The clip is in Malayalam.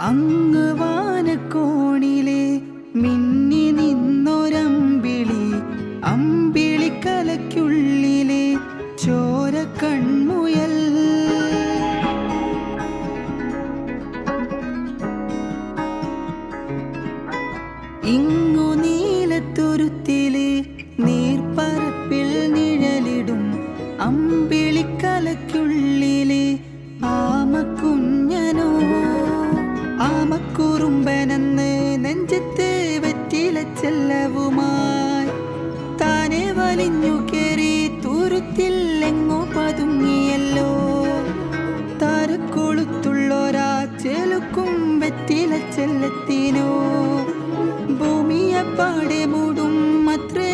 അങ്ങ് വാനക്കോണിലെ മിന്നി നിന്നൊരമ്പിളി, അമ്പിളിക്കലയ്ക്കുള്ളിലെ ചോര കൺമുയൽ. ഇങ്ങു നീലത്തുരുത്തിലെ നീർപ്പരപ്പിൽ നിഴലിടും അമ്പിളിക്കലയ്ക്കുള്ളിലെ ആമക്കുഞ്ഞനോ. ആമക്കുറുമ്പനെന്ന് നെഞ്ചത്ത് വെറ്റില ചെല്ലവുമായി താനെ വലിഞ്ഞു കേറി തുരുത്തിൽ എങ്ങോ പതുങ്ങിയല്ലോ. താരക്കൊളുത്തുള്ളൊരാ ചെലുക്കും വെറ്റില ചെല്ലത്തിനോ ഭൂമിയെ പാടെ മൂടും അത്രേ